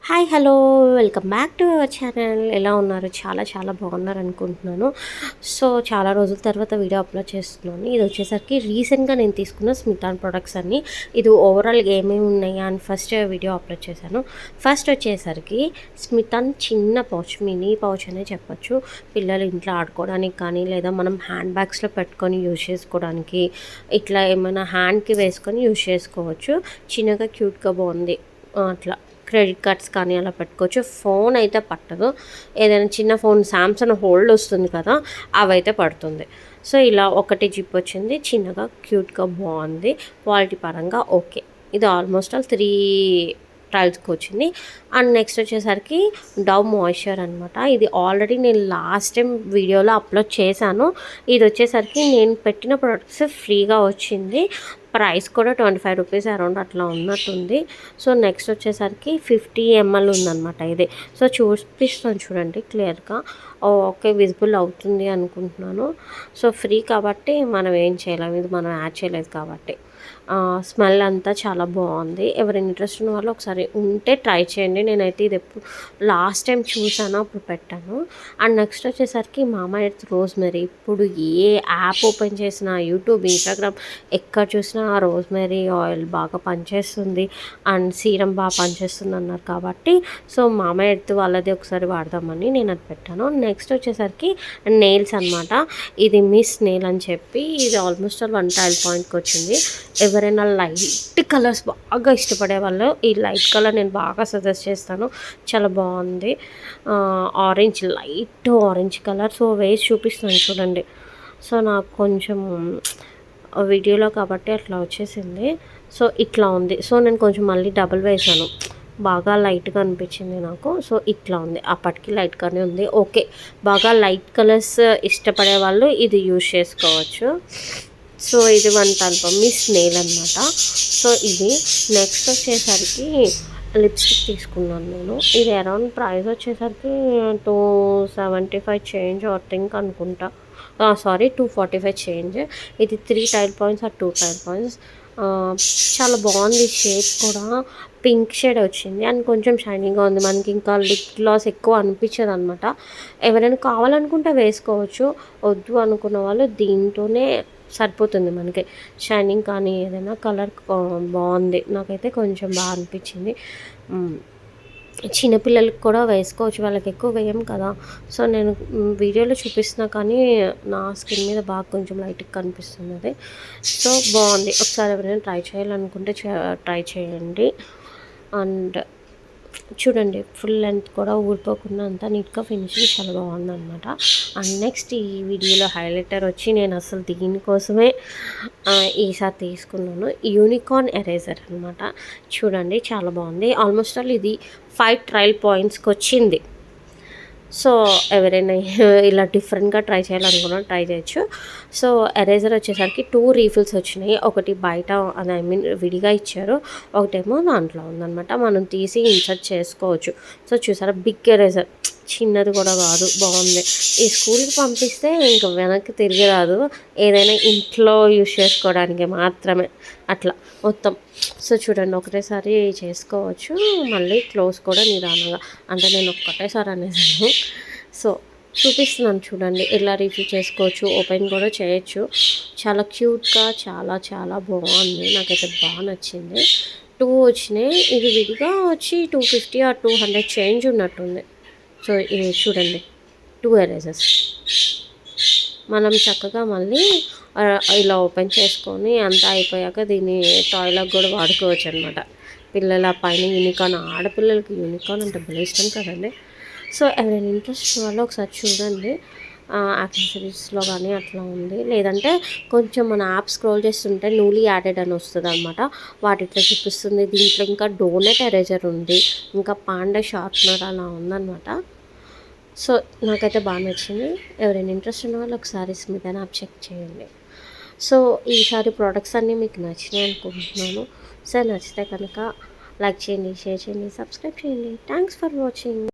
Hi hello welcome back to our channel. ఎలా ఉన్నారు? చాలా చాలా బాగున్నారు అనుకుంటున్నాను. సో చాలా రోజుల తర్వాత వీడియో అప్లోడ్ చేస్తున్నాను. ఇది వచ్చేసరికి రీసెంట్గా నేను తీసుకున్న స్మితాన్ ప్రొడక్ట్స్ అన్ని. ఇది ఓవరాల్గా ఏమేమి ఉన్నాయా అని ఫస్ట్ వీడియో అప్లోడ్ చేశాను. ఫస్ట్ వచ్చేసరికి స్మితాన్ చిన్న పౌచ్, మినీ పౌచ్ అనే చెప్పొచ్చు. పిల్లలు ఇంట్లో ఆడుకోవడానికి కానీ, లేదా మనం హ్యాండ్ బ్యాగ్స్లో పెట్టుకొని యూజ్ చేసుకోవడానికి, ఇట్లా ఏమైనా హ్యాండ్కి వేసుకొని యూజ్ చేసుకోవచ్చు. చిన్నగా క్యూట్గా బాగుంది. అట్లా క్రెడిట్ కార్డ్స్ కానీ అలా పెట్టుకోవచ్చు. ఫోన్ అయితే పట్టదు. ఏదైనా చిన్న ఫోన్ శాంసంగ్ హోల్డ్ వస్తుంది కదా, అవైతే పడుతుంది. సో ఇలా ఒకటి జిప్ వచ్చింది, చిన్నగా క్యూట్గా బాగుంది. క్వాలిటీ పరంగా ఓకే. ఇది ఆల్మోస్ట్ ఆల్ 3 ట్రయల్స్కి వచ్చింది. అండ్ నెక్స్ట్ వచ్చేసరికి డవ్ మాయిశ్చర్ అనమాట. ఇది ఆల్రెడీ నేను లాస్ట్ టైం వీడియోలో అప్లోడ్ చేశాను. ఇది వచ్చేసరికి నేను పెట్టిన ప్రొడక్ట్స్ ఫ్రీగా వచ్చింది. ప్రైస్ కూడా 25 రూపీస్ అరౌండ్ అట్లా ఉన్నట్టుంది. సో నెక్స్ట్ వచ్చేసరికి 50 ml ఉందన్నమాట ఇది. సో చూపిస్తాను చూడండి క్లియర్గా. ఓకే, విజిబుల్ అవుతుంది అనుకుంటున్నాను. సో ఫ్రీ కాబట్టి మనం ఏం చేయలేము, ఇది మనం యాడ్ చేయలేదు కాబట్టి. స్మెల్ అంతా చాలా బాగుంది. ఎవరైనా ఇంట్రెస్ట్ ఉన్న వాళ్ళు ఒకసారి ఉంటే ట్రై చేయండి. నేనైతే ఇది ఎప్పుడు లాస్ట్ టైం చూసాను, అప్పుడు పెట్టాను. అండ్ నెక్స్ట్ వచ్చేసరికి మామా ఎర్త్ రోజ్మెరీ. ఇప్పుడు ఏ యాప్ ఓపెన్ చేసినా, యూట్యూబ్, ఇన్స్టాగ్రామ్, ఎక్కడ చూసినా రోజ్మెరీ ఆయిల్ బాగా పనిచేస్తుంది అండ్ సీరం బాగా పనిచేస్తుంది అన్నారు కాబట్టి సో మామా ఎర్త్ వాళ్ళది ఒకసారి వాడదామని నేను అది పెట్టాను. నెక్స్ట్ వచ్చేసరికి నెయిల్స్ అనమాట. ఇది మిస్ నెయిల్ అని చెప్పి ఇది ఆల్మోస్ట్ ఆల్ 1 టైల్ పాయింట్కి వచ్చింది. ఎవరైనా లైట్ కలర్స్ బాగా ఇష్టపడే వాళ్ళు ఈ లైట్ కలర్ నేను బాగా సజెస్ట్ చేస్తాను. చాలా బాగుంది. Orange, light orange colour. So వేసి చూపిస్తాను చూడండి. సో నాకు కొంచెం వీడియోలో కాబట్టి అట్లా వచ్చేసింది. సో ఇట్లా ఉంది. సో నేను కొంచెం మళ్ళీ డబుల్ వేసాను, బాగా లైట్గా అనిపించింది నాకు. సో ఇట్లా ఉంది, అప్పటికి లైట్గానే ఉంది. ఓకే, బాగా లైట్ కలర్స్ ఇష్టపడే వాళ్ళు ఇది యూజ్ చేసుకోవచ్చు. సో ఇది 1 టైప్ మిస్ నెయిల్ అనమాట. సో ఇది నెక్స్ట్ వచ్చేసరికి లిప్స్టిక్ తీసుకున్నాను నేను. ఇది అరౌండ్ ప్రైస్ వచ్చేసరికి 275 చేంజ్ ఆర్ థింక్ అనుకుంటా. Sorry 245 change. ఇది 3 టైల్ పాయింట్స్ ఆర్ 2 టైల్ పాయింట్స్. చాలా బాగుంది. షేడ్ కూడా పింక్ షేడ్ వచ్చింది అండ్ కొంచెం షైనింగ్గా ఉంది. మనకి ఇంకా లిప్ గ్లాస్ ఎక్కువ అనిపించదు అనమాట. ఎవరైనా కావాలనుకుంటే వేసుకోవచ్చు, వద్దు అనుకున్న వాళ్ళు దీంతోనే సరిపోతుంది మనకి. షైనింగ్ కానీ ఏదైనా కలర్ బాగుంది. నాకైతే కొంచెం బాగా అనిపించింది. చిన్నపిల్లలకి కూడా వేసుకోవచ్చు, వాళ్ళకి ఎక్కువ వేయం కదా. సో నేను వీడియోలో చూపిస్తున్నా కానీ నా స్కిన్ మీద బాగా కొంచెం లైట్గా కనిపిస్తుంది అది. సో బాగుంది. ఒకసారి ఎవరైనా ట్రై చేయాలనుకుంటే ట్రై చేయండి. అండ్ చూడండి, ఫుల్ లెంత్ కూడా ఊడిపోకుండా అంతా నీట్గా ఫినిషింగ్ చాలా బాగుందన్నమాట. అండ్ నెక్స్ట్ ఈ వీడియోలో హైలైటర్ వచ్చి నేను అసలు దీనికోసమే ఈసారి తీసుకున్నాను. యూనికార్న్ ఎరేజర్ అనమాట. చూడండి చాలా బాగుంది. ఆల్మోస్ట్ ఆల్ ఇది 5 ట్రయల్ పాయింట్స్కి వచ్చింది. సో ఎవరైనా ఇలా డిఫరెంట్గా ట్రై చేయాలనుకున్నా ట్రై చేయొచ్చు. సో ఎరేజర్ వచ్చేసరికి 2 రీఫిల్స్ వచ్చినాయి. ఒకటి బయట అది విడిగా ఇచ్చారు, ఒకటేమో దాంట్లో ఉందన్నమాట. మనం తీసి ఇన్సర్ట్ చేసుకోవచ్చు. సో చూసారా, బిగ్ ఎరేజర్, చిన్నది కూడా కాదు, బాగుంది. ఈ స్కూల్కి పంపిస్తే ఇంకా వెనక్కి తిరిగి రాదు. ఏదైనా ఇంట్లో యూజ్ చేసుకోవడానికి మాత్రమే అట్లా మొత్తం. సో చూడండి, ఒకటేసారి చేసుకోవచ్చు, మళ్ళీ క్లోజ్ కూడా నిదానంగా. అంటే నేను ఒక్కటేసారి అనేసాను. సో చూపిస్తున్నాను చూడండి, ఎలా రీఫిల్ చేసుకోవచ్చు, ఓపెన్ కూడా చేయొచ్చు. చాలా క్యూట్గా, చాలా చాలా బాగుంది. నాకైతే బాగా నచ్చింది. 2 వచ్చినాయి. ఇది విడిగా వచ్చి 250 ఆర్ 200 చేంజ్ ఉన్నట్టుంది. సో ఇది చూడండి, 2 ఎరేజర్స్. మనం చక్కగా మళ్ళీ ఇలా ఓపెన్ చేసుకొని అంతా అయిపోయాక దీన్ని టాయ్లెట్ కూడా వాడుకోవచ్చు అనమాట. పిల్లల పైన యూనికార్న్, ఆడపిల్లలకి యూనికార్న్ అంటే భలే ఇష్టం కదండి. సో ఎవరైనా ఇంట్రెస్ట్ వాళ్ళు ఒకసారి చూడండి. యాక్సెసరీస్లో కానీ అట్లా ఉంది. లేదంటే కొంచెం మన యాప్ స్క్రోల్ చేస్తుంటే న్యూలీ యాడెడ్ అని వస్తుంది అనమాట. వాటిట్లో చూపిస్తుంది. దీంట్లో ఇంకా డోనట్ ఎరేజర్ ఉంది, ఇంకా పాండా షార్ప్నర్ అలా ఉందన్నమాట. సో నాకైతే బాగా నచ్చింది. ఎవరైనా ఇంట్రెస్ట్ ఉన్న వాళ్ళు ఒకసారి స్మితాన్ యాప్ చెక్ చేయండి. సో ఈసారి ప్రోడక్ట్స్ అన్నీ మీకు నచ్చినాయి అనుకుంటున్నాను. సో నచ్చితే కనుక లైక్ చేయండి, షేర్ చేయండి, సబ్స్క్రైబ్ చేయండి. Thanks for watching.